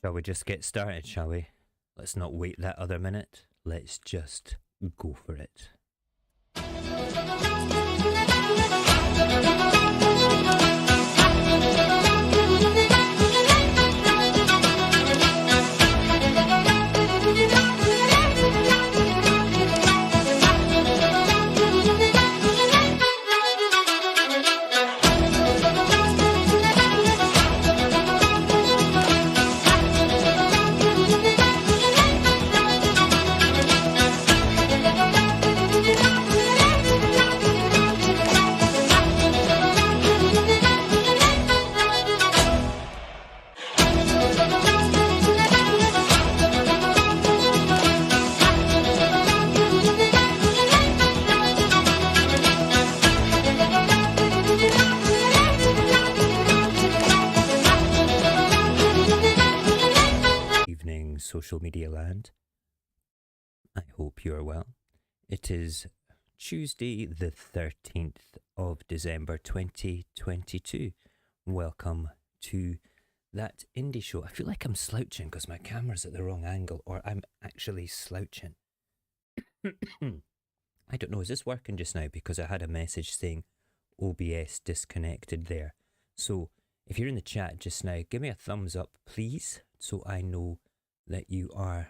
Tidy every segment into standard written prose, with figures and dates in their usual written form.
Shall we just get started, shall we? Let's not wait that other minute. Let's just go for it. Social media land. I hope you are well. It is Tuesday the 13th of December 2022. Welcome to that Indy show. I feel like I'm slouching because my camera's at the wrong angle, or I'm actually slouching. I don't know, is this working just now? Because I had a message saying OBS disconnected there. So if you're in the chat just now, give me a thumbs up please, so I know that you are,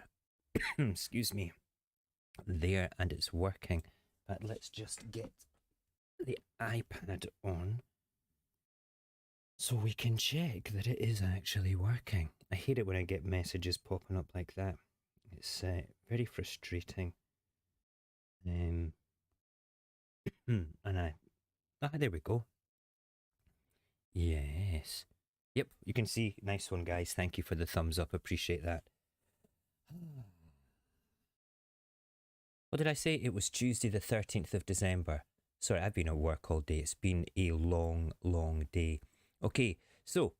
excuse me, there and it's working. But let's just get the iPad on so we can check that it is actually working. I hate it when I get messages popping up like that. It's very frustrating. And there we go. Yes. Yep, you can see. Nice one, guys. Thank you for the thumbs up. Appreciate that. What did I say? It was Tuesday the 13th of December. Sorry, I've been at work all day. It's been a long, long day. Okay, so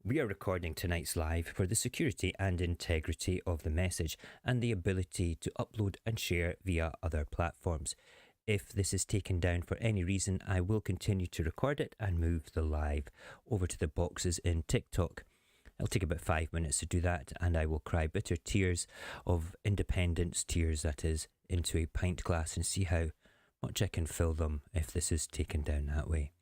we are recording tonight's live for the security and integrity of the message and the ability to upload and share via other platforms. If this is taken down for any reason, I will continue to record it and move the live over to the boxes in TikTok. It'll take about 5 minutes to do that, and I will cry bitter tears of independence, tears that is, into a pint glass and see how much I can fill them if this is taken down that way.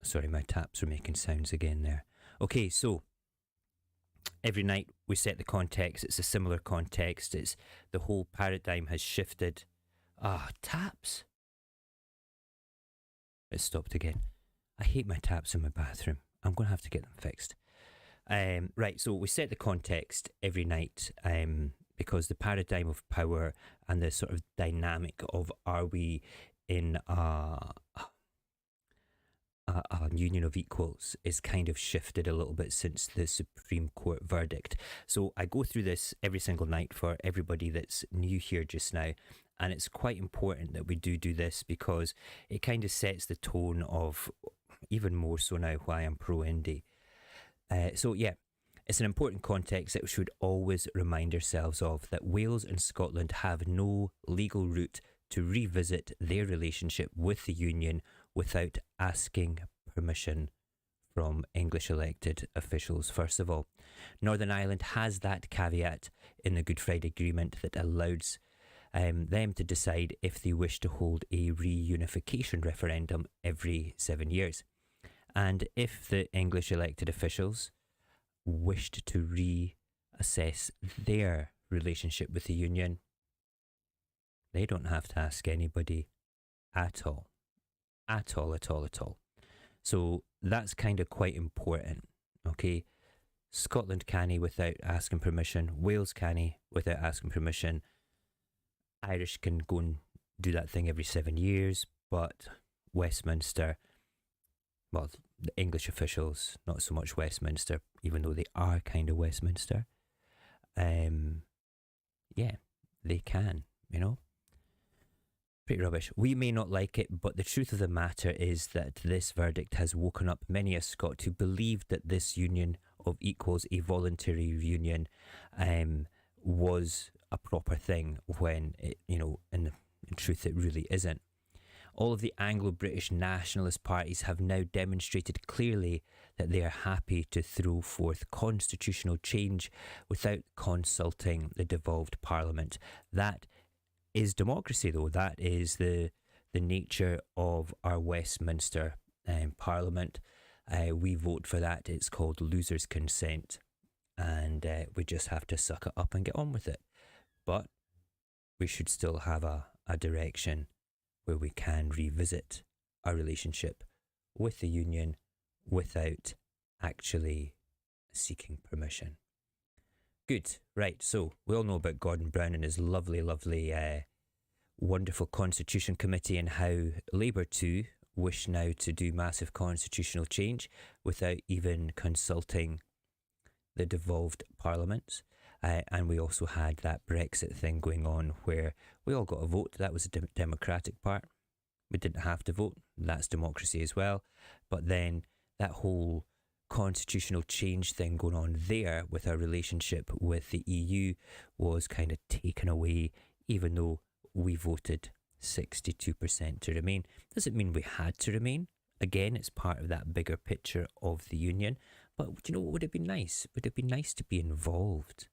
Sorry, my taps are making sounds again there. Okay, so every night we set the context. It's a similar context. It's the whole paradigm has shifted. Taps. It stopped again. I hate my taps in my bathroom. I'm going to have to get them fixed. Right, so we set the context every night because the paradigm of power and the sort of dynamic of are we in a union of equals is kind of shifted a little bit since the Supreme Court verdict. So I go through this every single night for everybody that's new here just now. And it's quite important that we do this because it kind of sets the tone of, even more so now, why I'm pro-Indy. So yeah, it's an important context that we should always remind ourselves of, that Wales and Scotland have no legal route to revisit their relationship with the Union without asking permission from English elected officials, first of all. Northern Ireland has that caveat in the Good Friday Agreement that allows them to decide if they wish to hold a reunification referendum every 7 years. And if the English elected officials wished to reassess their relationship with the Union, they don't have to ask anybody at all. At all. So that's kind of quite important, okay? Scotland canny without asking permission. Wales canny without asking permission. Irish can go and do that thing every 7 years, but Westminster, well, the English officials, not so much Westminster, even though they are kind of Westminster. Yeah, they can, you know. Pretty rubbish. We may not like it, but the truth of the matter is that this verdict has woken up many a Scot who believed that this union of equals, a voluntary union, was a proper thing when it, you know, in truth it really isn't. All of the Anglo-British nationalist parties have now demonstrated clearly that they are happy to throw forth constitutional change without consulting the devolved parliament. That is democracy, though. That is the nature of our Westminster Parliament. We vote for that. It's called losers' consent, and we just have to suck it up and get on with it. But we should still have a direction where we can revisit our relationship with the union without actually seeking permission. Good. Right, so we all know about Gordon Brown and his lovely, wonderful Constitution Committee, and how Labour too wish now to do massive constitutional change without even consulting the devolved parliaments. And we also had that Brexit thing going on where we all got a vote. That was a democratic part. We didn't have to vote. That's democracy as well. But then that whole constitutional change thing going on there with our relationship with the EU was kind of taken away, even though we voted 62% to remain. Doesn't mean we had to remain. Again, it's part of that bigger picture of the union. But you know what would have been nice? Would it be nice to be involved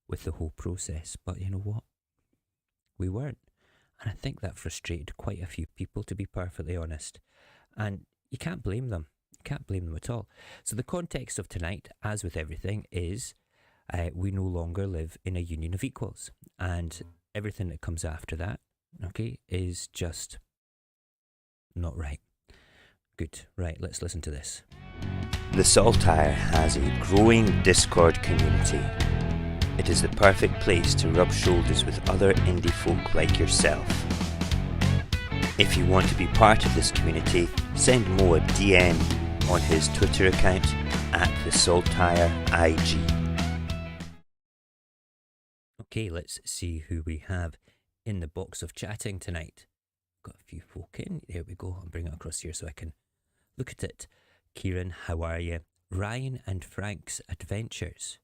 with the whole process? But you know what? We weren't. And I think that frustrated quite a few people, to be perfectly honest. And you can't blame them. You can't blame them at all. So the context of tonight, as with everything, is we no longer live in a union of equals. And everything that comes after that, okay, is just not right. Good. Right, let's listen to this. The Saltire has a growing Discord community. It is the perfect place to rub shoulders with other indie folk like yourself. If you want to be part of this community, send Mo a DM on his Twitter account @TheSaltireIG. Okay, let's see who we have in the box of chatting tonight. Got a few folk in. There we go. I'll bring it across here so I can look at it. Kieran, how are you? Ryan and Frank's Adventures.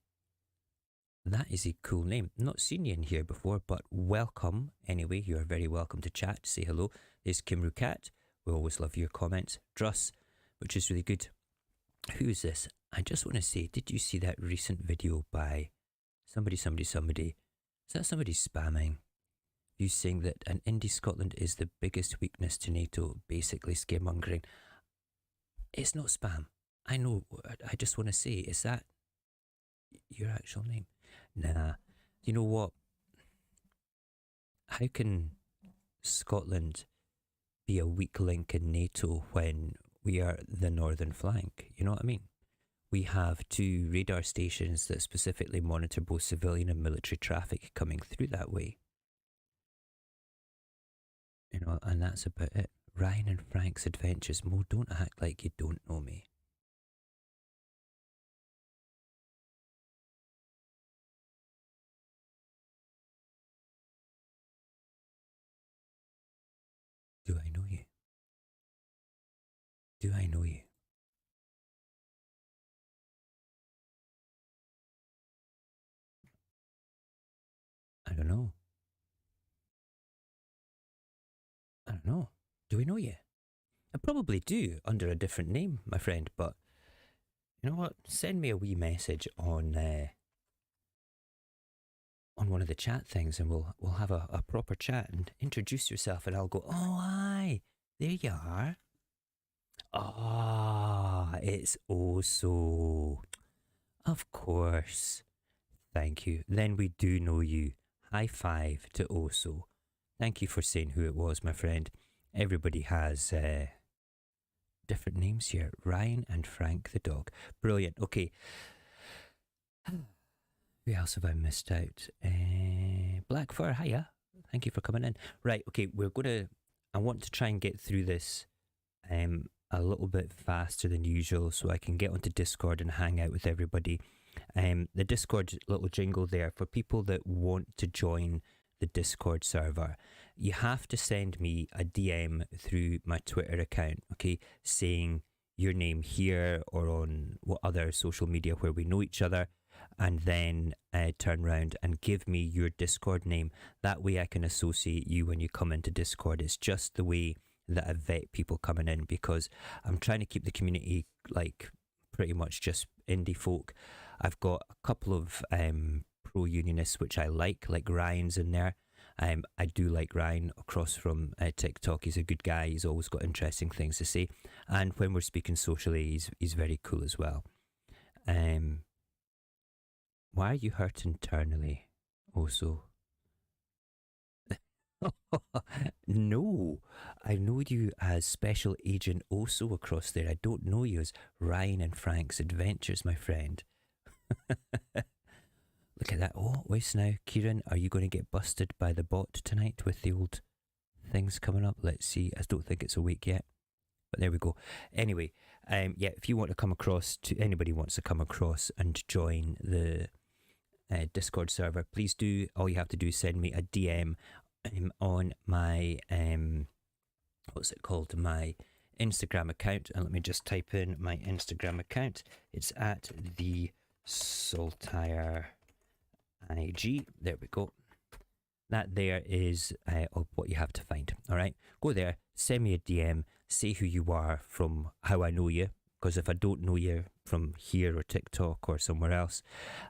That is a cool name. Not seen you in here before, but welcome. Anyway, you are very welcome to chat. Say hello. There's Kimru Cat. We always love your comments. Druss, which is really good. Who is this? I just want to say, did you see that recent video by somebody? Is that somebody spamming? You saying that an Indy Scotland is the biggest weakness to NATO, basically scaremongering. It's not spam. I know. I just want to say, is that your actual name? Nah. You know what? How can Scotland be a weak link in NATO when we are the northern flank? You know what I mean? We have 2 radar stations that specifically monitor both civilian and military traffic coming through that way. You know, and that's about it. Ryan and Frank's Adventures. Mo, don't act like you don't know me. Do I know you? Do I know you? I don't know. I don't know. Do we know you? I probably do under a different name, my friend, but you know what? Send me a wee message on one of the chat things and we'll have a proper chat and introduce yourself and I'll go, oh, hi, there you are. Ah, it's Oso. Of course. Thank you. Then we do know you. High five to Oso. Thank you for saying who it was, my friend. Everybody has different names here. Ryan and Frank the dog. Brilliant. Okay. Who else have I missed out? Black Fur, hiya. Thank you for coming in. Right, okay, I want to try and get through this a little bit faster than usual so I can get onto Discord and hang out with everybody. The Discord little jingle there, for people that want to join the Discord server, you have to send me a DM through my Twitter account, okay, saying your name here or on what other social media where we know each other, and then turn around and give me your Discord name. That way I can associate you when you come into Discord. It's just the way that I vet people coming in, because I'm trying to keep the community like pretty much just indie folk. I've got a couple of pro unionists which I like Ryan's in there. I do like Ryan across from TikTok. He's a good guy. He's always got interesting things to say, and when we're speaking socially, he's very cool as well. Why are you hurt internally? Also, no, I know you as Special Agent Oso across there. I don't know you as Ryan and Frank's Adventures, my friend. Look at that. Oh, wait now, Kieran, are you going to get busted by the bot tonight with the old things coming up? Let's see. I don't think it's a week yet, but there we go. Anyway, yeah, if you want to come across, anybody wants to come across and join the Discord server, please do. All you have to do is send me a DM on my what's it called, my Instagram account, and let me just type in my Instagram account. It's at the Saltire IG. There we go. That there is what you have to find. All right, go there, send me a DM, say who you are from how I know you, because if I don't know you from here or TikTok or somewhere else,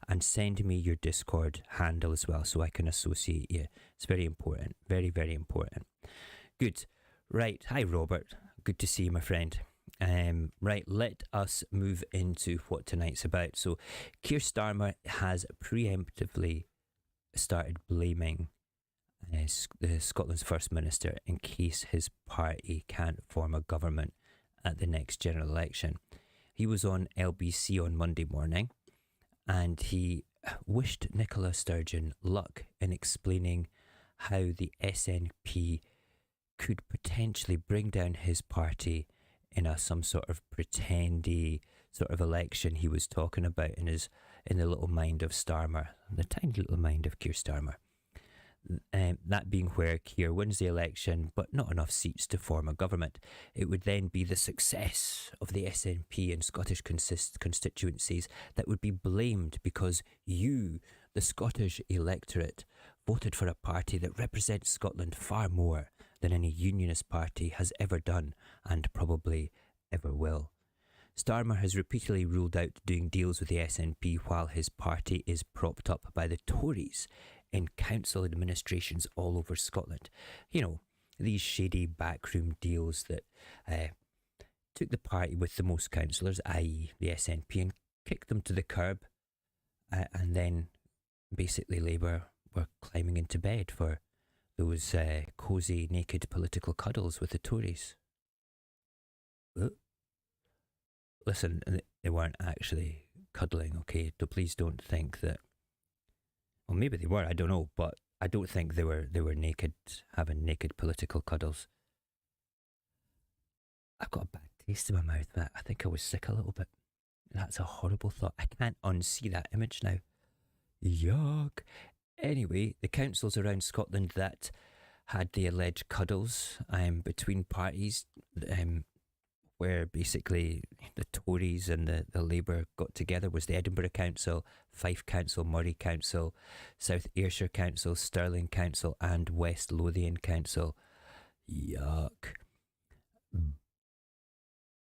and send me your Discord handle as well so I can associate you. It's very important. Very, very important. Good. Right. Hi, Robert. Good to see you, my friend. Right, let us move into what tonight's about. So, Keir Starmer has preemptively started blaming Scotland's First Minister in case his party can't form a government at the next general election. He was on LBC on Monday morning, and he wished Nicola Sturgeon luck in explaining how the SNP could potentially bring down his party in some sort of pretendy sort of election he was talking about in the little mind of Starmer, the tiny little mind of Keir Starmer. That being where Keir wins the election but not enough seats to form a government. It would then be the success of the SNP in Scottish constituencies that would be blamed because you, the Scottish electorate, voted for a party that represents Scotland far more than any unionist party has ever done and probably ever will. Starmer has repeatedly ruled out doing deals with the SNP while his party is propped up by the Tories in council administrations all over Scotland. You know, these shady backroom deals that took the party with the most councillors, i.e. the SNP, and kicked them to the curb, and then basically Labour were climbing into bed for those cosy, naked political cuddles with the Tories. Listen, they weren't actually cuddling, okay? So please don't think that. Well, maybe they were, I don't know, but I don't think they were naked, having naked political cuddles. I've got a bad taste in my mouth. That I think I was sick a little bit. That's a horrible thought. I can't unsee that image now. Yuck. Anyway, the councils around Scotland that had the alleged cuddles between parties, where basically the Tories and the Labour got together, was the Edinburgh Council, Fife Council, Moray Council, South Ayrshire Council, Stirling Council and West Lothian Council. Yuck.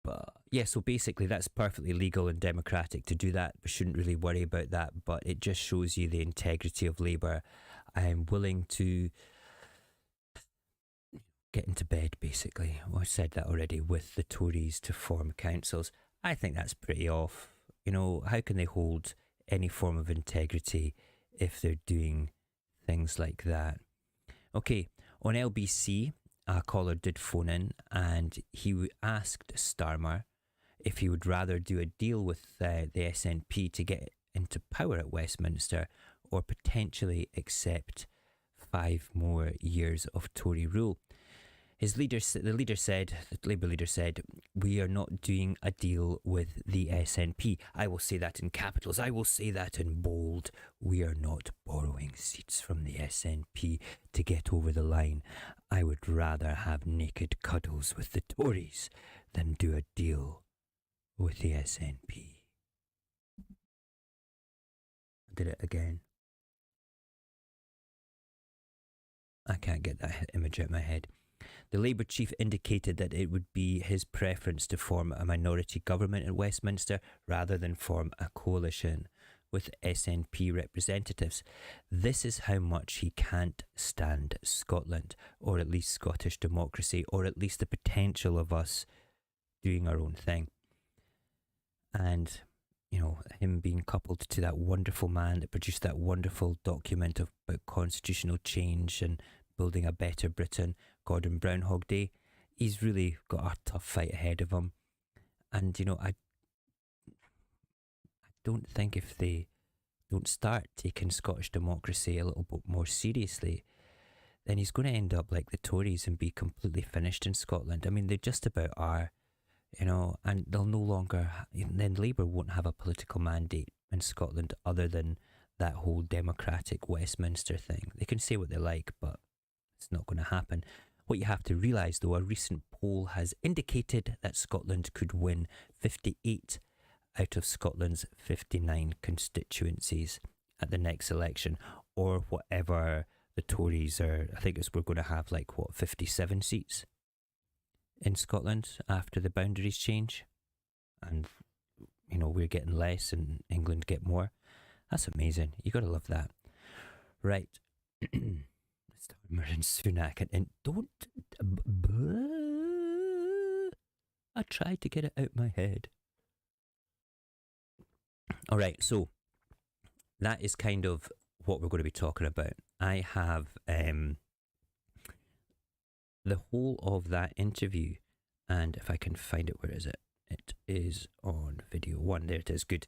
But yeah, so basically that's perfectly legal and democratic to do that. We shouldn't really worry about that, but it just shows you the integrity of Labour. I'm willing to get into bed, basically. Well, I said that already, with the Tories to form councils. I think that's pretty off. You know, how can they hold any form of integrity if they're doing things like that? Okay, on LBC, a caller did phone in and he asked Starmer if he would rather do a deal with the SNP to get into power at Westminster or potentially accept 5 more years of Tory rule. The Labour leader said, "We are not doing a deal with the SNP. I will say that in capitals. I will say that in bold. We are not borrowing seats from the SNP to get over the line. I would rather have naked cuddles with the Tories than do a deal with the SNP." I did it again. I can't get that image out of my head. The Labour chief indicated that it would be his preference to form a minority government in Westminster rather than form a coalition with SNP representatives. This is how much he can't stand Scotland, or at least Scottish democracy, or at least the potential of us doing our own thing. And, you know, him being coupled to that wonderful man that produced that wonderful document about constitutional change and building a better Britain, Gordon Brown Hogday, he's really got a tough fight ahead of him. And, you know, I don't think if they don't start taking Scottish democracy a little bit more seriously, then he's going to end up like the Tories and be completely finished in Scotland. I mean, they just about are, you know, and they'll no longer, then Labour won't have a political mandate in Scotland other than that whole democratic Westminster thing. They can say what they like, but it's not going to happen. What you have to realise, though, a recent poll has indicated that Scotland could win 58 out of Scotland's 59 constituencies at the next election, or whatever the Tories are. I think we're going to have 57 seats in Scotland after the boundaries change, and you know, we're getting less and England get more. That's amazing. You gotta love that. Right. Starmer and Sunak, and don't I tried to get it out my head. Alright, so that is kind of what we're going to be talking about. I have the whole of that interview, and if I can find it, where is it? It is on video 1. There it is. Good.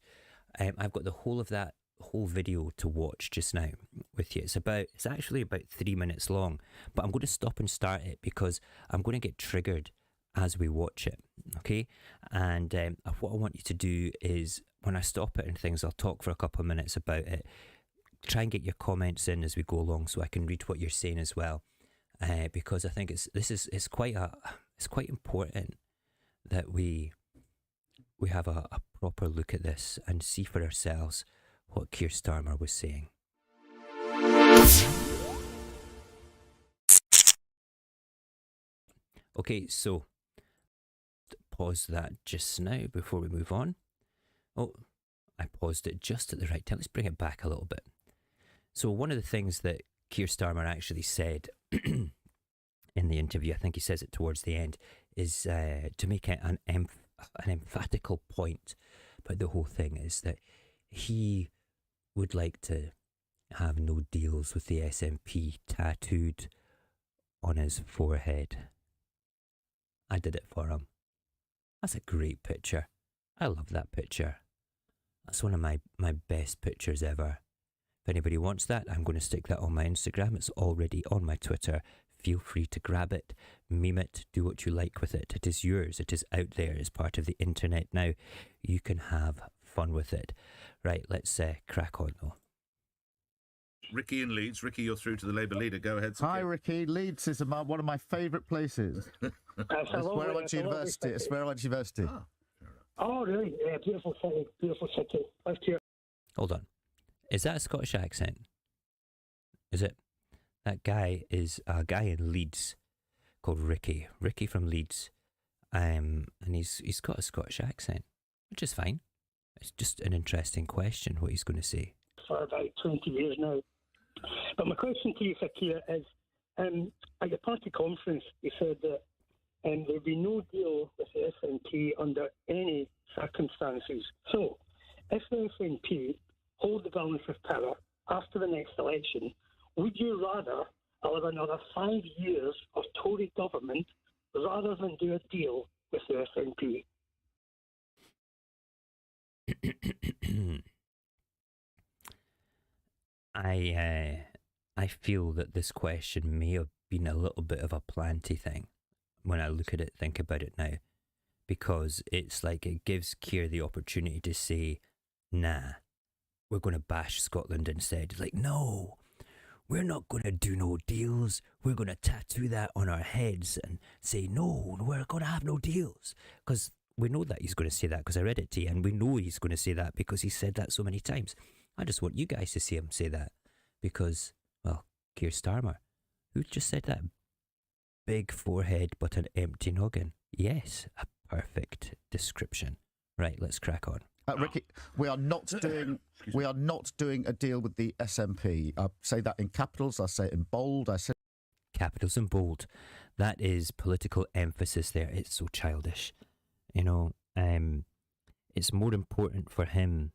I've got the whole of that whole video to watch just now with you. It's actually about 3 minutes long, but I'm going to stop and start it because I'm going to get triggered as we watch it. Okay, and what I want you to do is, when I stop it and things, I'll talk for a couple of minutes about it. Try and get your comments in as we go along, so I can read what you're saying as well. Because I think it's quite important that we have a proper look at this and see for ourselves what KEIR Starmer was saying. Okay, so pause that just now before we move on. Oh, I paused it just at the right time. Let's bring it back a little bit. So one of the things that KEIR Starmer actually said in the interview, I think he says it towards the end, is to make an emphatical point about the whole thing, is that he would like to have no deals with the SNP tattooed on his forehead. I did it for him. That's a great picture. I love that picture. That's one of my best pictures ever. If anybody wants that, I'm going to stick that on my Instagram. It's already on my Twitter. Feel free to grab it, meme it, do what you like with it. It is yours. It is out there. It's part of the internet now. You can have fun with it. Right, let's crack on though. Ricky in Leeds. Ricky, you're through to the Labour leader. Go ahead. Hi, Ricky. Leeds is one of my favourite places. It's where I went to university. It's where I went to university. Oh, really? Yeah, beautiful city. Beautiful city. Lived here. Hold on. Is that a Scottish accent? Is it? That guy is a guy in Leeds called Ricky. Ricky from Leeds. And he's got a Scottish accent, which is fine. It's just an interesting question what he's going to say. For about 20 years now. But my question to you, Fakir, is at your party conference, you said that there would be no deal with the SNP under any circumstances. So, if the SNP hold the balance of power after the next election, would you rather allow another 5 years of Tory government rather than do a deal with the SNP? I feel that this question may have been a little bit of a planty thing when I look at it, think about it now, because it's like it gives KEIR the opportunity to say, nah, we're going to bash Scotland instead. It's like, no, we're not going to do no deals. We're going to tattoo that on our heads and say, no, we're going to have no deals. Because we know that he's going to say that, because I read it to you, and we know he's going to say that because he said that so many times. I just want you guys to see him say that because, well, KEIR Starmer, who just said that? big forehead but an empty noggin. Yes, a perfect description. Right, let's crack on. Ricky, we are not doing a deal with the SNP. I say that in capitals. I say it in bold. I say Capitals in bold. That is political emphasis there. It's so childish. You know, it's more important for him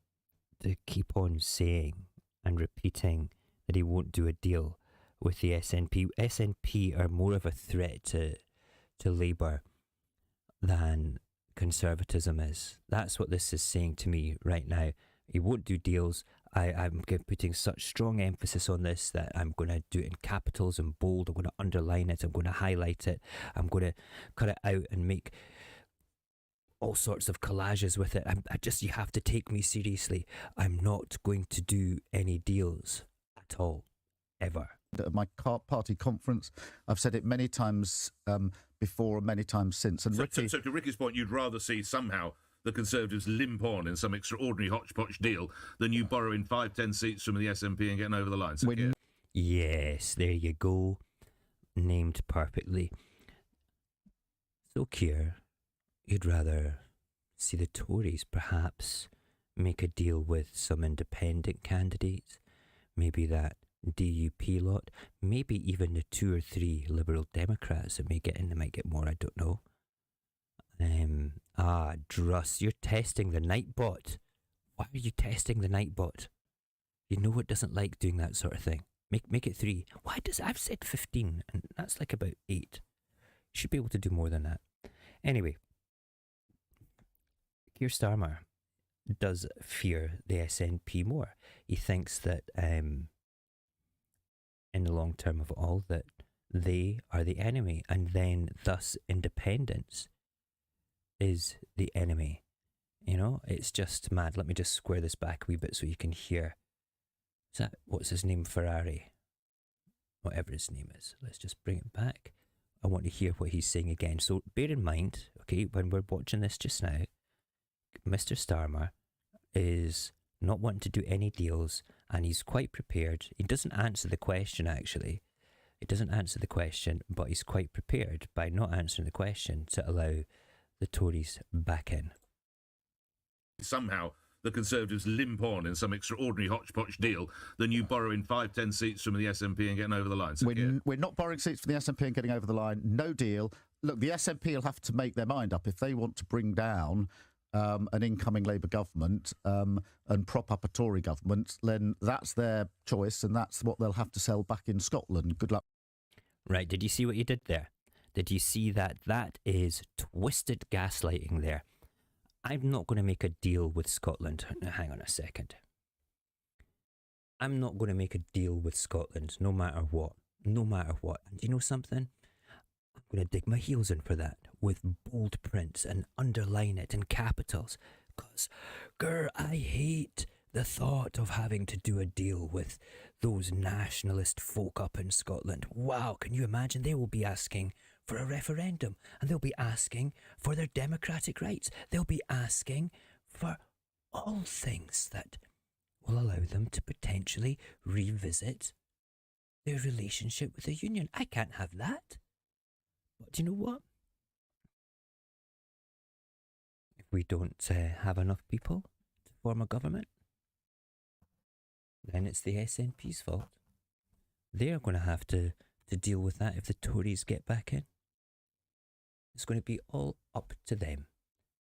to keep on saying and repeating that he won't do a deal with the SNP. SNP are more of a threat to Labour than conservatism is. That's what this is saying to me right now. He won't do deals. I'm putting such strong emphasis on this that I'm going to do it in capitals and bold. I'm going to underline it. I'm going to highlight it. I'm going to cut it out and make all sorts of collages with it. You have to take me seriously. I'm not going to do any deals at all, ever. At my party conference, I've said it many times before and many times since. And so to Ricky's point, you'd rather see somehow the Conservatives limp on in some extraordinary hodgepodge deal than you borrowing 5-10 seats from the SNP and getting over the line. So, yes, there you go. Named perfectly. So, KEIR, you'd rather see the Tories perhaps make a deal with some independent candidates, maybe that DUP lot, maybe even the 2 or 3 Liberal Democrats that may get in. They might get more, I don't know. Druss, you're testing the Nightbot. Why are you testing the Nightbot? You know it doesn't like doing that sort of thing. Make it 3. Why does I've said 15 and that's like about 8. You should be able to do more than that. Anyway, KEIR Starmer does fear the SNP more. He thinks that in the long term of all that they are the enemy, and then thus independence is the enemy. You know, it's just mad. Let me just square this back a wee bit so you can hear. Is that, what's his name? Ferrari? Whatever his name is. Let's just bring it back. I want to hear what he's saying again. So bear in mind, okay, when we're watching this just now, Mr. Starmer is not wanting to do any deals, and he's quite prepared. He doesn't answer the question, actually. He doesn't answer the question, but he's quite prepared by not answering the question to allow the Tories back in. somehow the Conservatives limp on in some extraordinary hodgepodge deal than you borrowing 5-10 seats from the SNP and getting over the line. So, we're not borrowing seats from the SNP and getting over the line. No deal. Look, the SNP will have to make their mind up if they want to bring down an incoming Labour government and prop up a Tory government. Then that's their choice, and that's what they'll have to sell back in Scotland. Good luck. Right, did you see what you did there? Did you see that? That is twisted gaslighting there. I'm not going to make a deal with Scotland. Now, hang on a second. I'm not going to make a deal with Scotland, no matter what. No matter what. And you know something? I'm going to dig my heels in for that with bold prints and underline it in capitals. Because, I hate the thought of having to do a deal with those nationalist folk up in Scotland. Wow, can you imagine? They will be asking for a referendum, and they'll be asking for their democratic rights. They'll be asking for all things that will allow them to potentially revisit their relationship with the union. I can't have that. But do you know what? If we don't have enough people to form a government, then it's the SNP's fault. They're going to have to deal with that if the Tories get back in. It's going to be all up to them.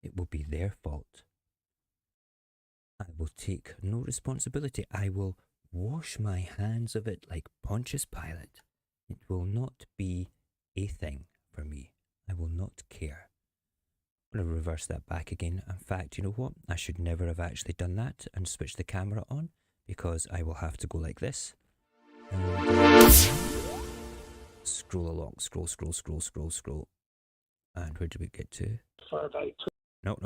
It will be their fault. I will take no responsibility. I will wash my hands of it like Pontius Pilate. It will not be a thing for me. I will not care. I'm going to reverse that back again. In fact, you know what? I should never have actually done that and switched the camera on, because I will have to go like this. And scroll along. Scroll. And where do we get to? Far back. No.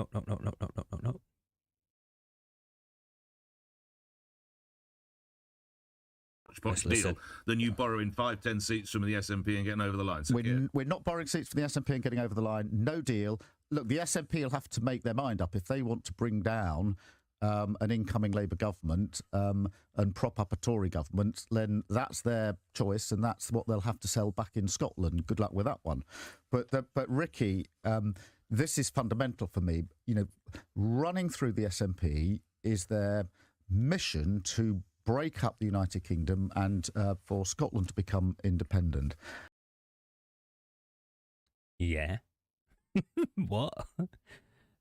deal than you borrowing 5-10 seats from the SNP and getting over the line. So, we're not borrowing seats from the SNP and getting over the line. No deal. Look, the SNP will have to make their mind up if they want to bring down an incoming Labour government and prop up a Tory government, then that's their choice and that's what they'll have to sell back in Scotland. Good luck with that one. But Ricky, this is fundamental for me. You know, running through the SNP is their mission to break up the United Kingdom and for Scotland to become independent. Yeah. What?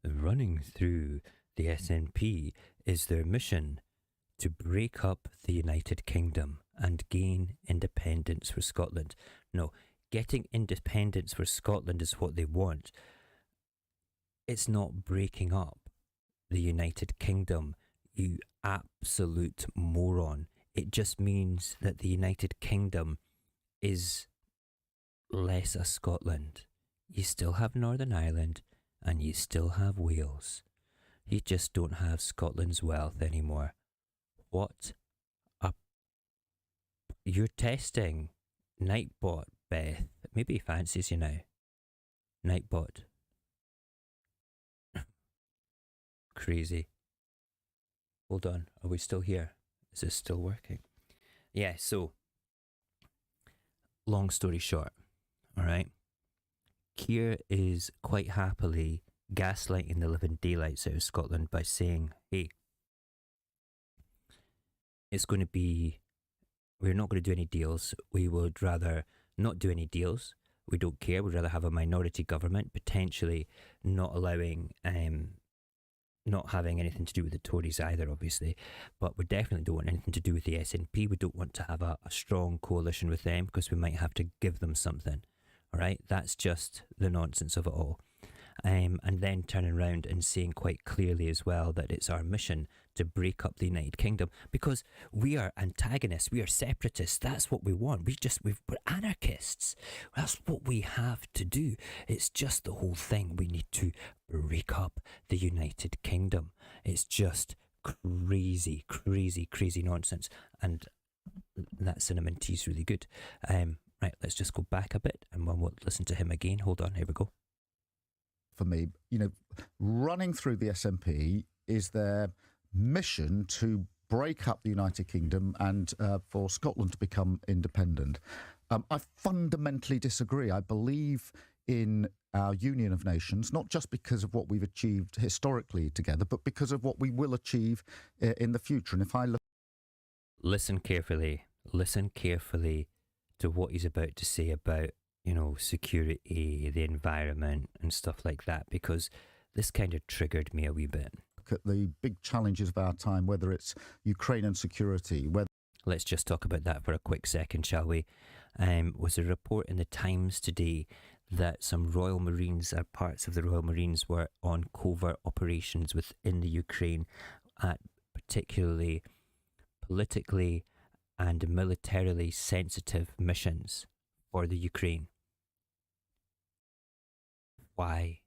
Running through the SNP is their mission to break up the United Kingdom and gain independence for Scotland. No, getting independence for Scotland is what they want. It's not breaking up the United Kingdom, you absolute moron. It just means that the United Kingdom is less a Scotland. You still have Northern Ireland and you still have Wales. You just don't have Scotland's wealth anymore. What a... You're testing Nightbot, Beth. Maybe he fancies you now. Nightbot. Crazy. Hold on, are we still here? Is this still working? Yeah, so, long story short, alright? KEIR is quite happily gaslighting the living daylights out of Scotland by saying, hey, it's going to be, we're not going to do any deals. We would rather not do any deals. We don't care. We'd rather have a minority government, potentially not allowing, not having anything to do with the Tories either, obviously, but we definitely don't want anything to do with the SNP. We don't want to have a strong coalition with them because we might have to give them something. All right, that's just the nonsense of it all. And then turning around and saying quite clearly as well that it's our mission to break up the United Kingdom because we are antagonists, we are separatists. That's what we want. We're anarchists. That's what we have to do. It's just the whole thing. We need to break up the United Kingdom. It's just crazy, crazy, crazy nonsense. And that cinnamon tea's really good. Right, let's just go back a bit and we'll listen to him again. Hold on, here we go. For me, you know, running through the SNP is their mission to break up the United Kingdom and for Scotland to become independent. I fundamentally disagree. I believe in our union of nations, not just because of what we've achieved historically together, but because of what we will achieve in the future. And if I look... Listen carefully to what he's about to say about, you know, security, the environment and stuff like that, because this kind of triggered me a wee bit. Look at the big challenges of our time, whether it's Ukrainian security, whether... Let's just talk about that for a quick second, shall we? Was a report in the Times today that some Royal Marines, parts of the Royal Marines, were on covert operations within the Ukraine at particularly politically and militarily sensitive missions for the Ukraine. Why?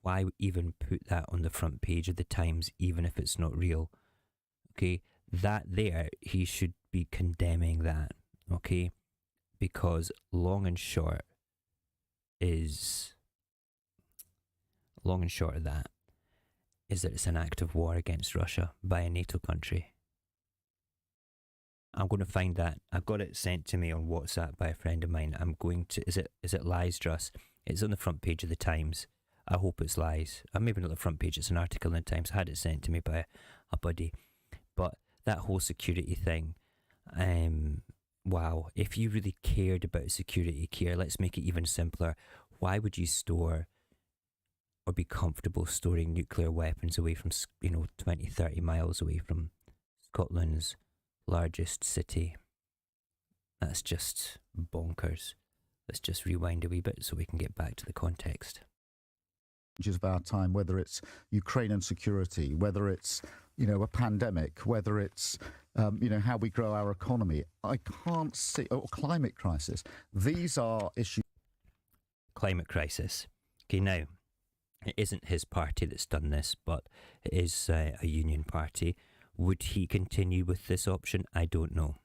Why even put that on the front page of the Times, even if it's not real? Okay, that there, he should be condemning that, okay? Because long and short of that is that it's an act of war against Russia by a NATO country. I'm going to find that. I've got it sent to me on WhatsApp by a friend of mine. I'm going to... Is it lies, Druss? It's on the front page of the Times. I hope it's lies. Maybe not the front page. It's an article in the Times. I had it sent to me by a buddy. But that whole security thing... wow. If you really cared about security, KEIR, let's make it even simpler. Why would you store or be comfortable storing nuclear weapons away from, 20, 30 miles away from Scotland's largest city? That's just bonkers. Let's just rewind a wee bit so we can get back to the context. Of our time, whether it's Ukrainian security, whether it's, a pandemic, whether it's, how we grow our economy. I can't see... or climate crisis. These are issues... Climate crisis. Okay, now, it isn't his party that's done this, but it is a union party. Would he continue with this option? I don't know.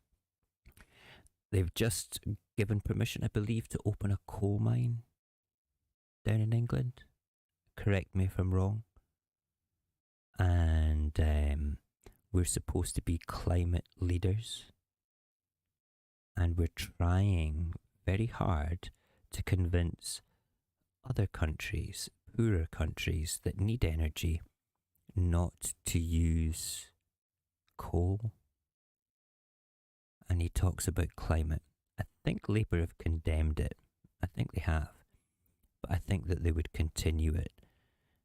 They've just given permission, I believe, to open a coal mine down in England. Correct me if I'm wrong. and we're supposed to be climate leaders, and we're trying very hard to convince other countries, poorer countries that need energy, not to use coal. And he talks about climate. I think Labour have condemned it. I think they have. But I think that they would continue it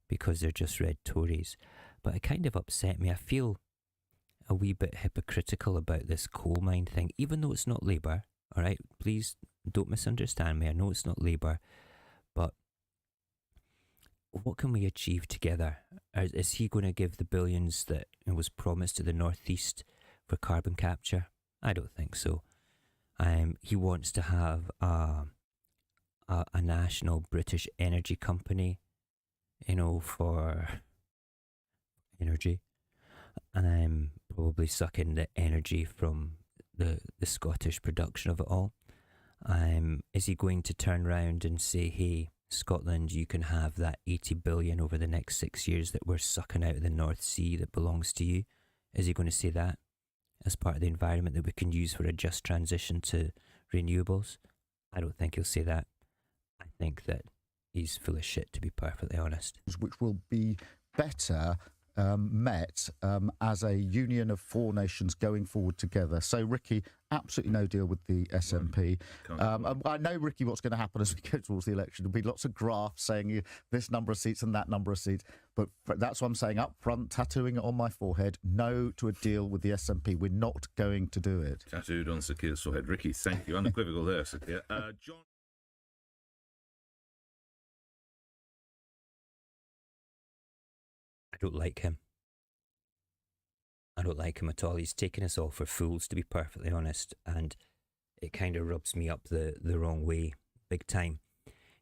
because they're just red Tories. But it kind of upset me. I feel a wee bit hypocritical about this coal mine thing, even though it's not Labour. All right, please don't misunderstand me. I know it's not Labour, but what can we achieve together? Is he going to give the billions that was promised to the Northeast for carbon capture? I don't think so. He wants to have a national British energy company, for energy. And probably sucking the energy from the Scottish production of it all. Is he going to turn around and say, hey, Scotland, you can have that 80 billion over the next 6 years that we're sucking out of the North Sea that belongs to you? Is he going to say that as part of the environment that we can use for a just transition to renewables? I don't think he'll say that. I think that he's full of shit, to be perfectly honest. Which will be better met as a union of four nations going forward together. So, Ricky, absolutely no deal with the SNP. I know, Ricky, what's going to happen as we go towards the election. There'll be lots of graphs saying this number of seats and that number of seats. But that's what I'm saying up front, tattooing it on my forehead. No to a deal with the SNP. We're not going to do it. Tattooed on Sir Keir's forehead. Ricky, thank you. Unequivocal there, Sir Keir. John. I don't like him. I don't like him at all. He's taken us all for fools, to be perfectly honest, and it kind of rubs me up the wrong way, big time.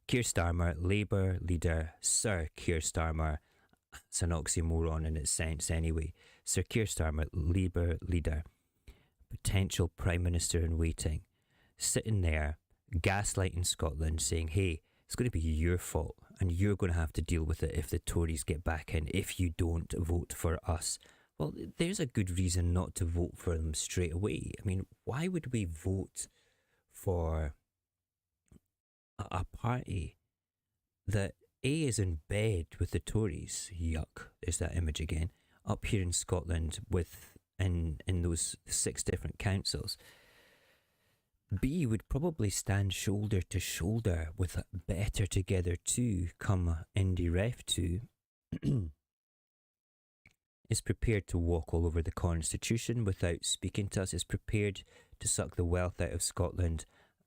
Keir Starmer, Labour leader, Sir Keir Starmer. It's an oxymoron in its sense anyway. Sir Keir Starmer, Labour leader, potential Prime Minister in waiting, sitting there gaslighting Scotland, saying, hey, it's going to be your fault and you're going to have to deal with it if the Tories get back in, if you don't vote for us. Well, there's a good reason not to vote for them straight away. I mean, why would we vote for a party that A, is in bed with the Tories? Yuck, there's that image again. Up here in Scotland in those 6 different councils. B, would probably stand shoulder to shoulder with Better Together 2 come Indy Ref 2, is prepared to walk all over the Constitution without speaking to us, is prepared to suck the wealth out of Scotland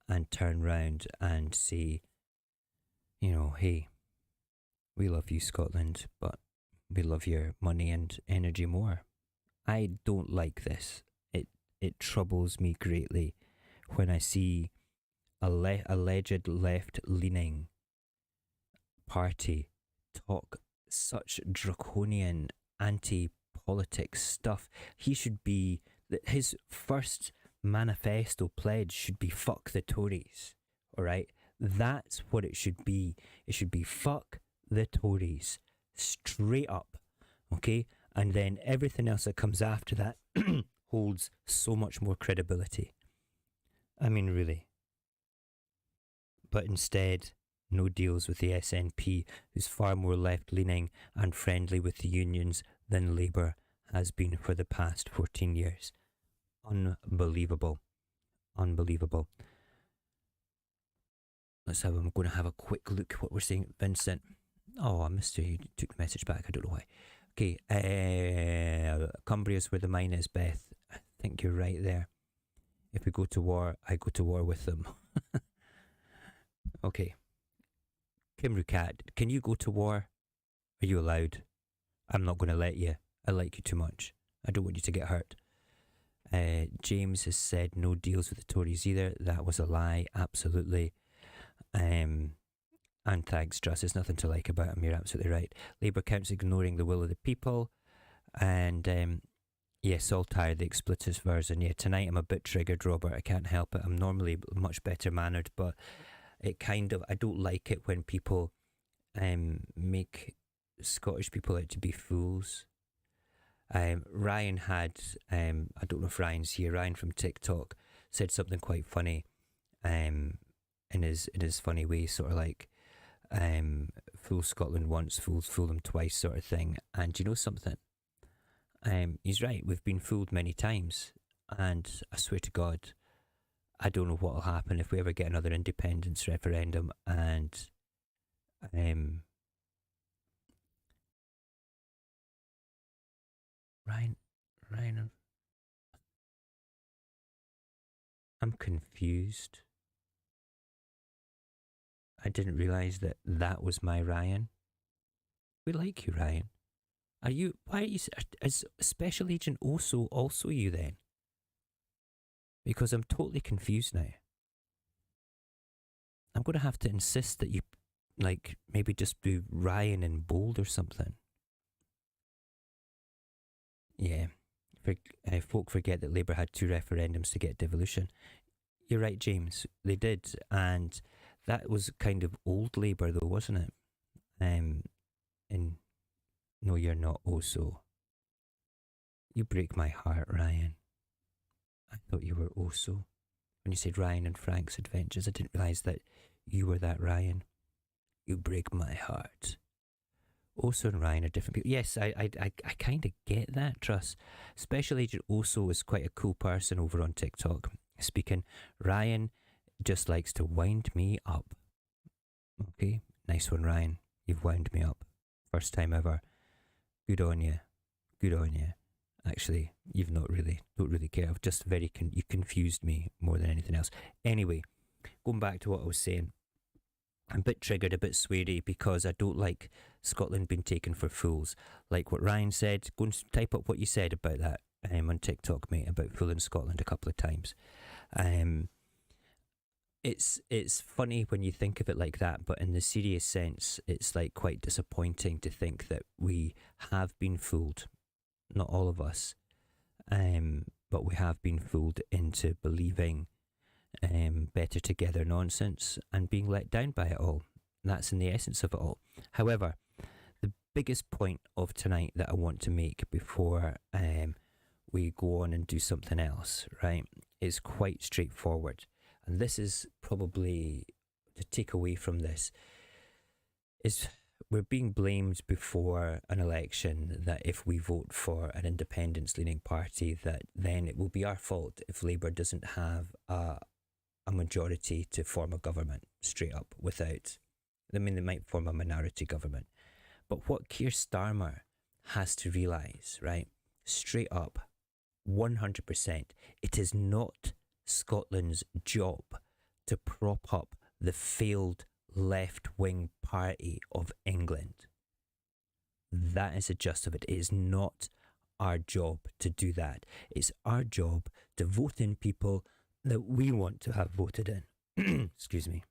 and turn round and say, hey, we love you, Scotland, but we love your money and energy more. I don't like this. It troubles me greatly when I see alleged left-leaning party talk such draconian anti-politics stuff. He should be, his first manifesto pledge should be fuck the Tories, alright? That's what it should be. It should be fuck the Tories, straight up, okay? And then everything else that comes after that holds so much more credibility. I mean, really. But instead, no deals with the SNP, who's far more left-leaning and friendly with the unions than Labour has been for the past 14 years. Unbelievable. Unbelievable. I'm going to have a quick look at what we're saying. Vincent. Oh, I missed you. You took the message back. I don't know why. Okay. Cumbria's where the mine is, Beth. I think you're right there. If we go to war, I go to war with them. Okay. Kimru Cat, can you go to war? Are you allowed? I'm not going to let you. I like you too much. I don't want you to get hurt. James has said no deals with the Tories either. That was a lie, absolutely. And thanks, Truss. There's nothing to like about him. You're absolutely right. Labour Council ignoring the will of the people. And Saltire, the expletives version. Yeah, tonight I'm a bit triggered, Robert. I can't help it. I'm normally much better mannered, but I don't like it when people make Scottish people out to be fools. Ryan had, I don't know if Ryan's here, Ryan from TikTok said something quite funny in his funny way, sort of like, fool Scotland once, fool them twice sort of thing. And you know something? He's right, we've been fooled many times. And I swear to God, I don't know what will happen if we ever get another independence referendum and Ryan, I'm confused. I didn't realise that was my Ryan. We like you, Ryan. Why are you, is Special Agent also you then? Because I'm totally confused now. I'm going to have to insist that you, like, maybe just do Ryan in bold or something. Yeah. Folk forget that Labour had 2 referendums to get devolution. You're right, James. They did. And that was kind of old Labour, though, wasn't it? And no, you're not also. You break my heart, Ryan. I thought you were also. When you said Ryan and Frank's Adventures, I didn't realise that you were that Ryan. You break my heart. Oso and Ryan are different people. Yes, I kind of get that, Truss. Special Agent Oso is quite a cool person over on TikTok. Speaking, Ryan just likes to wind me up. Okay, nice one, Ryan. You've wound me up. First time ever. Good on you. Good on you. Actually, you've not really, don't really care. I've just you confused me more than anything else. Anyway, going back to what I was saying, I'm a bit triggered, a bit sweary, because I don't like Scotland being taken for fools. Like what Ryan said, go and type up what you said about that on TikTok, mate, about fooling Scotland a couple of times. It's funny when you think of it like that, but in the serious sense, it's like quite disappointing to think that we have been fooled. Not all of us, but we have been fooled into believing better together nonsense and being let down by it all. That's in the essence of it all. However, the biggest point of tonight that I want to make before we go on and do something else, right, is quite straightforward. And this is probably the takeaway from this is we're being blamed before an election that if we vote for an independence-leaning party, that then it will be our fault if Labour doesn't have a majority to form a government straight up without. I mean, they might form a minority government. But what KEIR STARMER has to realise, right, straight up, 100%, it is not Scotland's job to prop up the failed left-wing party of England. That is the gist of it. It is not our job to do that. It's our job to vote in people that we want to have voted in. Excuse me.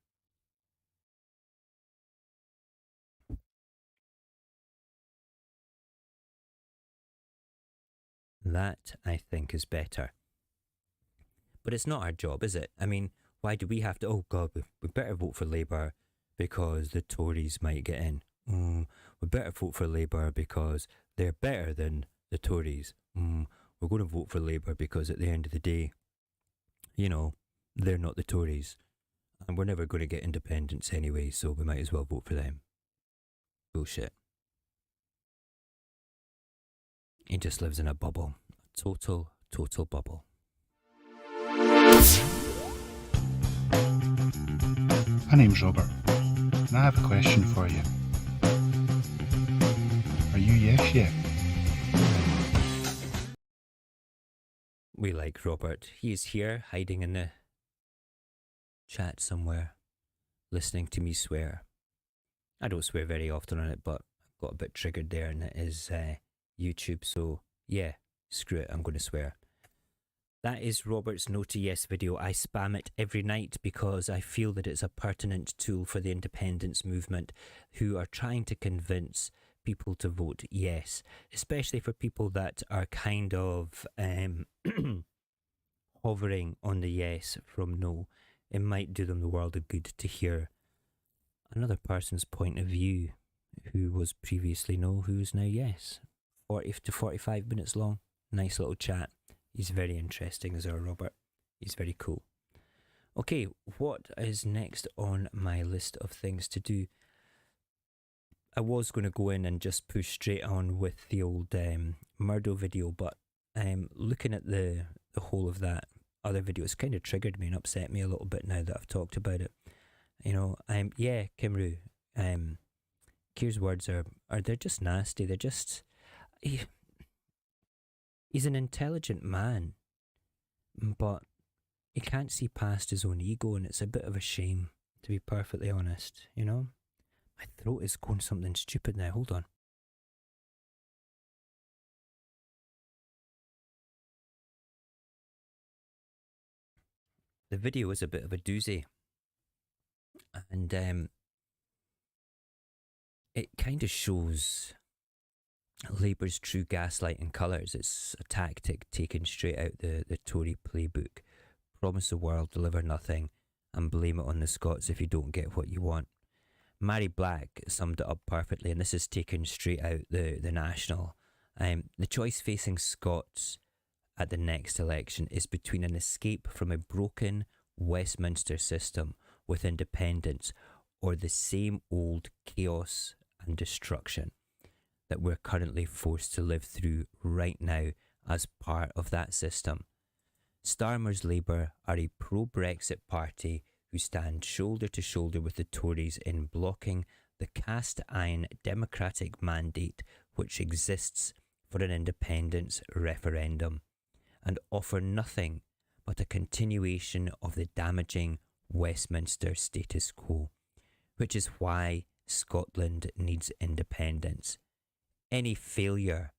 That, I think, is better. But it's not our job, is it? I mean, why do we have to, oh God, we better vote for Labour because the Tories might get in. We better vote for Labour because they're better than the Tories. We're going to vote for Labour because at the end of the day, you know, they're not the Tories. And we're never going to get independence anyway, so we might as well vote for them. Bullshit. He just lives in a bubble. A total bubble. My name's Robert, and I have a question for you. Are you yes yet? We like Robert. He is here, hiding in the chat somewhere, listening to me swear. I don't swear very often on it, but I got a bit triggered there, and it is YouTube, so yeah, screw it, I'm going to swear. That is Robert's No to Yes video. I spam it every night because I feel that it's a pertinent tool for the independence movement who are trying to convince people to vote yes, especially for people that are kind of hovering on the yes from no. It might do them the world of good to hear another person's point of view who was previously no, who is now yes. 40 to 45 minutes long. Nice little chat. He's very interesting as our Robert. He's very cool. Okay, what is next on my list of things to do? I was going to go in and just push straight on with the old Murdo video, but looking at the whole of that other video, it's kind of triggered me and upset me a little bit now that I've talked about it. You know, yeah, Kimru, Keir's words are they're just nasty. They're just... he's an intelligent man, but he can't see past his own ego, and it's a bit of a shame, to be perfectly honest, you know? My throat is going something stupid now, hold on. The video is a bit of a doozy, and it kind of shows Labour's true gaslighting colours. It's a tactic taken straight out the Tory playbook. Promise the world, deliver nothing, and blame it on the Scots if you don't get what you want. Mary Black summed it up perfectly, and this is taken straight out the National. The choice facing Scots at the next election is between an escape from a broken Westminster system with independence or the same old chaos and destruction that we're currently forced to live through right now as part of that system. Starmer's Labour are a pro-Brexit party who stand shoulder to shoulder with the Tories in blocking the cast-iron democratic mandate which exists for an independence referendum, and offer nothing but a continuation of the damaging Westminster status quo, which is why Scotland needs independence. Any failure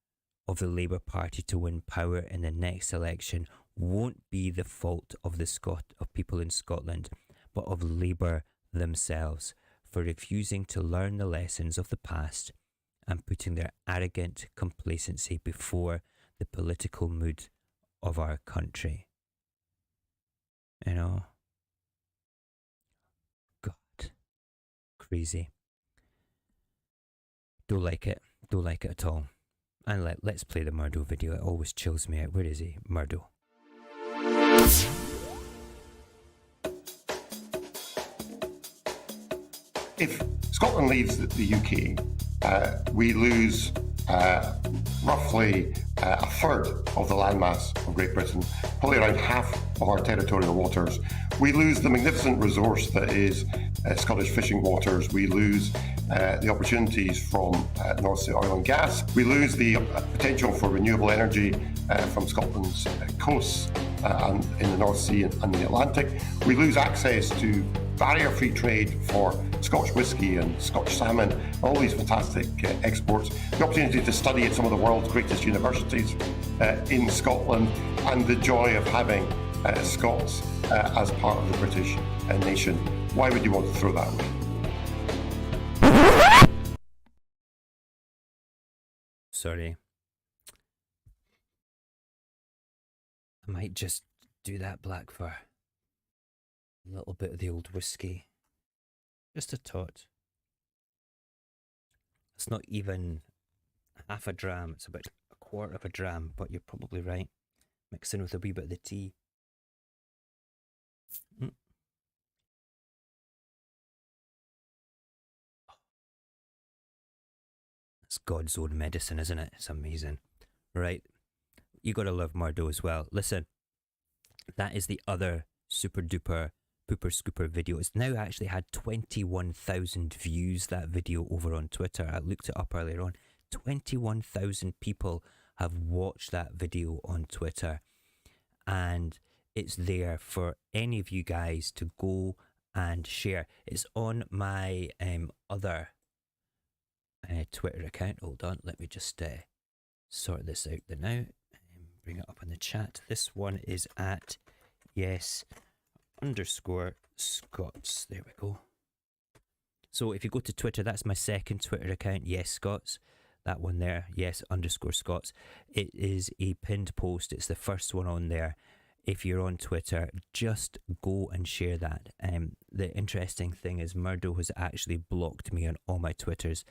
of the Labour Party to win power in the next election won't be the fault of of people in Scotland, but of Labour themselves for refusing to learn the lessons of the past and putting their arrogant complacency before the political mood of our country. You know? God. Crazy. Don't like it. Don't like it at all. And let's play the Murdo video. It always chills me out. Where is he? Murdo. If Scotland leaves the UK, we lose roughly a third of the landmass of Great Britain, probably around half of our territorial waters. We lose the magnificent resource that is Scottish fishing waters. We lose the opportunities from North Sea oil and gas. We lose the potential for renewable energy from Scotland's coasts and in the North Sea and the Atlantic. We lose access to barrier-free trade for Scotch whisky and Scotch salmon, all these fantastic exports, the opportunity to study at some of the world's greatest universities in Scotland, and the joy of having Scots as part of the British nation. Why would you want to throw that away? Sorry. I might just do that black for a little bit of the old whiskey. Just a tot. It's not even half a dram, it's about a quarter of a dram, but you're probably right. Mixing with a wee bit of the tea. It's God's own medicine, isn't it? It's amazing. Right. You gotta love Murdo as well. Listen, that is the other super duper pooper scooper video. It's now actually had 21,000 views, that video, over on Twitter. I looked it up earlier on. 21,000 people have watched that video on Twitter, and it's there for any of you guys to go and share. It's on my other Twitter account. Hold on, let me just sort this out there now. Bring it up in the chat. This one is at yes_Scots. There we go. So if you go to Twitter, that's my second Twitter account, Yes Scots. That one there, yes_Scots. It is a pinned post. It's the first one on there. If you're on Twitter, just go and share that. The interesting thing is Murdo has actually blocked me on all my Twitters.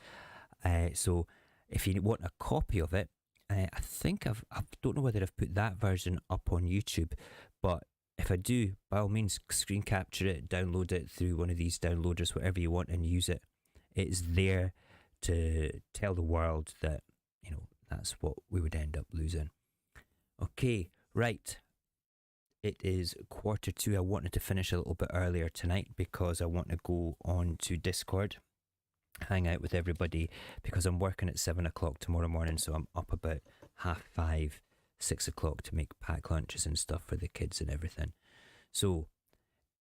So if you want a copy of it, I think I don't know whether I've put that version up on YouTube, but if I do, by all means, screen capture it, download it through one of these downloaders, whatever you want, and use it. It's there to tell the world that, that's what we would end up losing. Okay, right. It is 1:45. I wanted to finish a little bit earlier tonight because I want to go on to Discord, hang out with everybody, because I'm working at 7 o'clock tomorrow morning, so I'm up about 5:30, 6 o'clock to make pack lunches and stuff for the kids and everything. So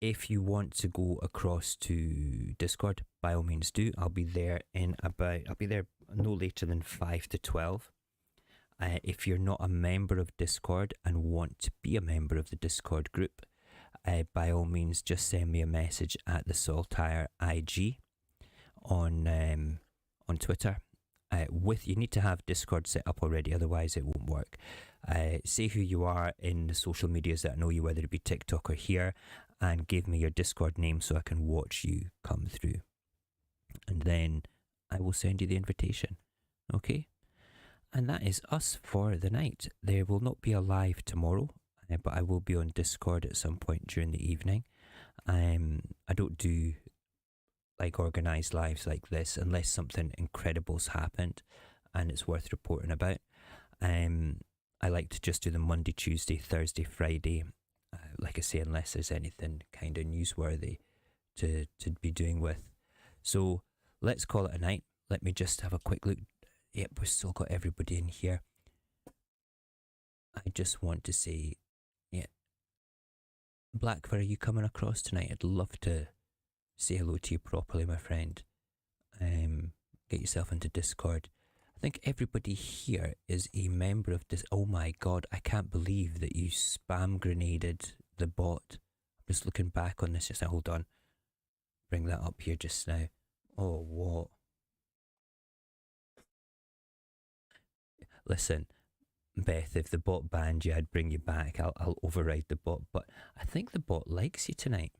if you want to go across to Discord, by all means do. I'll be there no later than 5 to 12. If you're not a member of Discord and want to be a member of the Discord group, by all means just send me a message at the Saltire IG on Twitter. You need to have Discord set up already, otherwise it won't work. Say who you are in the social medias that know you, whether it be TikTok or here, and give me your Discord name so I can watch you come through. And then I will send you the invitation. Okay? And that is us for the night. There will not be a live tomorrow, but I will be on Discord at some point during the evening. I don't do organised lives like this unless something incredible's happened and it's worth reporting about. I like to just do them Monday, Tuesday, Thursday, Friday. Like I say, unless there's anything kind of newsworthy to be doing with. So let's call it a night. Let me just have a quick look. Yep, we've still got everybody in here. I just want to say, Blackfur, are you coming across tonight? I'd love to say hello to you properly, my friend. Get yourself into Discord. I think everybody here is a member of this. Oh my god, I can't believe that you spam grenaded the bot. I'm just looking back on this just now. Hold on. Bring that up here just now. Oh, what? Listen, Beth, if the bot banned you, I'd bring you back. I'll override the bot, but I think the bot likes you tonight.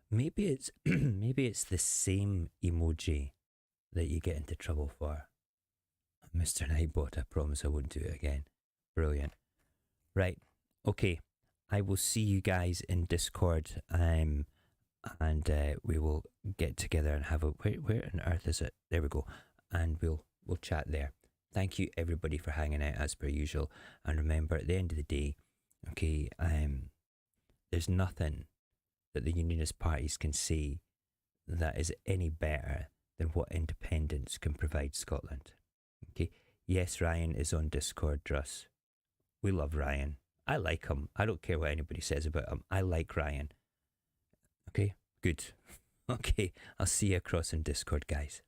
Maybe it's the same emoji that you get into trouble for. Mr. Nightbot, I promise I won't do it again. Brilliant. Right, okay. I will see you guys in Discord, and we will get together and have a... Where on earth is it? There we go. And we'll chat there. Thank you, everybody, for hanging out as per usual. And remember, at the end of the day, okay, there's nothing that the unionist parties can say that is any better than what independence can provide Scotland. Okay, yes, Ryan is on Discord, Druss. We love Ryan. I like him. I don't care what anybody says about him. I like Ryan. Okay, good. Okay, I'll see you across in Discord, guys.